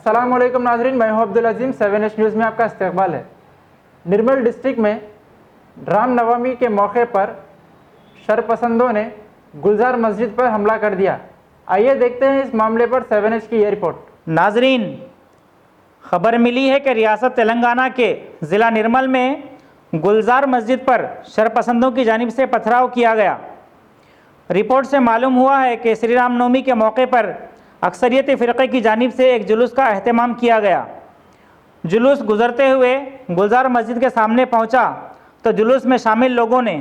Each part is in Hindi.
अस्सलामुअलैकुम नाज़रीन, मैं हूं अब्दुल अजीम। 7H न्यूज़ में आपका इस्तकबाल है। निर्मल डिस्ट्रिक्ट में रामनवमी के मौके पर शरपसंदों ने गुलजार मस्जिद पर हमला कर दिया। आइए देखते हैं इस मामले पर 7H की ये रिपोर्ट। नाजरीन, खबर मिली है कि रियासत तेलंगाना के ज़िला निर्मल में गुलजार मस्जिद पर शरपसंदों की जानिब से पथराव किया गया। रिपोर्ट से मालूम हुआ है कि श्री रामनवमी के मौके पर अक्सरियती फ़िरक़े की जानिब से एक जुलूस का अहतमाम किया गया। जुलूस गुज़रते हुए गुलजार मस्जिद के सामने पहुंचा तो जुलूस में शामिल लोगों ने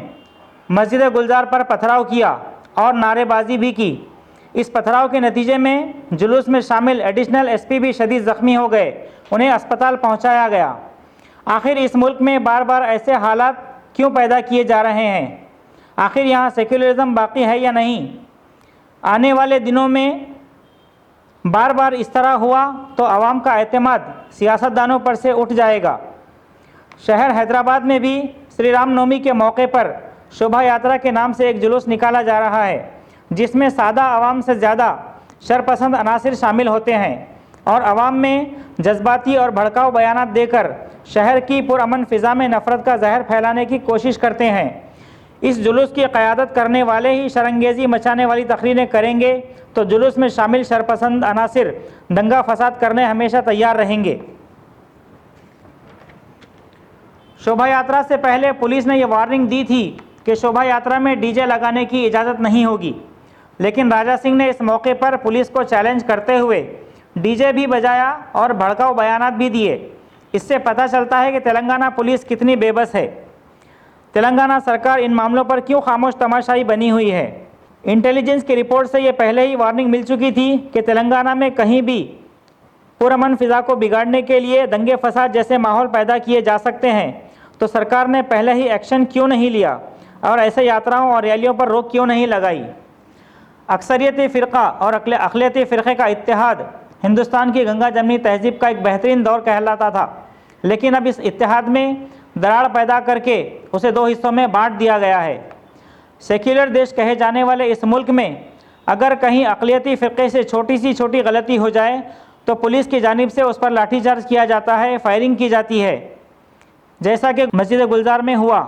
मस्जिद गुलजार पर पथराव किया और नारेबाजी भी की। इस पथराव के नतीजे में जुलूस में शामिल एडिशनल एसपी भी शदीद ज़ख्मी हो गए, उन्हें अस्पताल पहुंचाया गया। आखिर इस मुल्क में बार बार ऐसे हालात क्यों पैदा किए जा रहे हैं? आखिर यहाँ सेक्युलरिज़म बाकी है या नहीं? आने वाले दिनों में बार बार इस तरह हुआ तो आवाम का एतमाद सियासतदानों पर से उठ जाएगा। शहर हैदराबाद में भी श्री रामनवमी के मौके पर शोभा यात्रा के नाम से एक जुलूस निकाला जा रहा है, जिसमें सादा आवाम से ज़्यादा शरपसंद अनासिर शामिल होते हैं और आवाम में जज्बाती और भड़काऊ बयानात देकर शहर की पुरअमन फ़िज़ा में नफ़रत का जहर फैलाने की कोशिश करते हैं। इस जुलूस की क़यादत करने वाले ही शरंगेज़ी मचाने वाली तकरीरें करेंगे तो जुलूस में शामिल शरपसंद अनासिर दंगा फसाद करने हमेशा तैयार रहेंगे। शोभा यात्रा से पहले पुलिस ने यह वार्निंग दी थी कि शोभा यात्रा में डीजे लगाने की इजाज़त नहीं होगी, लेकिन राजा सिंह ने इस मौके पर पुलिस को चैलेंज करते हुए डीजे भी बजाया और भड़काऊ बयानात भी दिए। इससे पता चलता है कि तेलंगाना पुलिस कितनी बेबस है। तेलंगाना सरकार इन मामलों पर क्यों खामोश तमाशाई बनी हुई है? इंटेलिजेंस की रिपोर्ट से ये पहले ही वार्निंग मिल चुकी थी कि तेलंगाना में कहीं भी पुरअमन फ़िज़ा को बिगाड़ने के लिए दंगे फसाद जैसे माहौल पैदा किए जा सकते हैं, तो सरकार ने पहले ही एक्शन क्यों नहीं लिया और ऐसे यात्राओं और रैलियों पर रोक क्यों नहीं लगाई? अक्सरियती फ़िरक़ा और अक़लियती फ़िरक़े का इत्तेहाद हिंदुस्तान की गंगा जमनी तहज़ीब का एक बेहतरीन दौर कहलाता था, लेकिन अब इस इत्तेहाद में दरार पैदा करके उसे दो हिस्सों में बांट दिया गया है। सेक्युलर देश कहे जाने वाले इस मुल्क में अगर कहीं अक़लियती फ़िरक़े से छोटी सी छोटी गलती हो जाए तो पुलिस की जानिब से उस पर लाठीचार्ज किया जाता है, फायरिंग की जाती है, जैसा कि मस्जिद गुलजार में हुआ।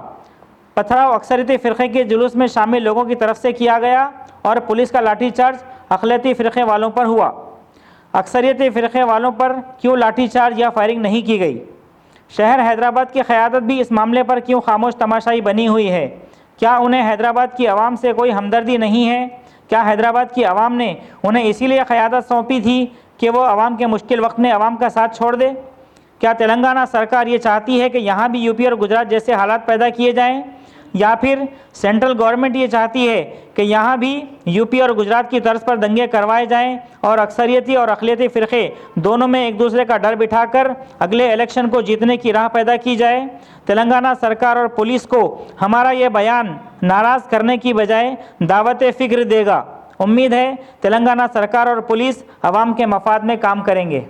पथराव अक्सरियती फ़िरक़े के जुलूस में शामिल लोगों की तरफ से किया गया और पुलिस का लाठीचार्ज अक़लियती फ़िरक़े वालों पर हुआ। अक्सरियती फ़िरक़े वालों पर क्यों लाठीचार्ज या फायरिंग नहीं की गई? शहर हैदराबाद की क़यादत भी इस मामले पर क्यों खामोश तमाशाई बनी हुई है? क्या उन्हें हैदराबाद की आवाम से कोई हमदर्दी नहीं है? क्या हैदराबाद की आवाम ने उन्हें इसीलिए क़यादत सौंपी थी कि वो आवाम के मुश्किल वक्त में आवाम का साथ छोड़ दे? क्या तेलंगाना सरकार ये चाहती है कि यहाँ भी यूपी और गुजरात जैसे हालात पैदा किए जाएँ, या फिर सेंट्रल गवर्नमेंट ये चाहती है कि यहाँ भी यूपी और गुजरात की तर्ज पर दंगे करवाए जाएं और अक्सरियती और अक़लियती फ़िरक़े दोनों में एक दूसरे का डर बिठाकर अगले इलेक्शन को जीतने की राह पैदा की जाए? तेलंगाना सरकार और पुलिस को हमारा ये बयान नाराज़ करने की बजाय दावत फ़िक्र देगा। उम्मीद है तेलंगाना सरकार और पुलिस आवाम के मफाद में काम करेंगे।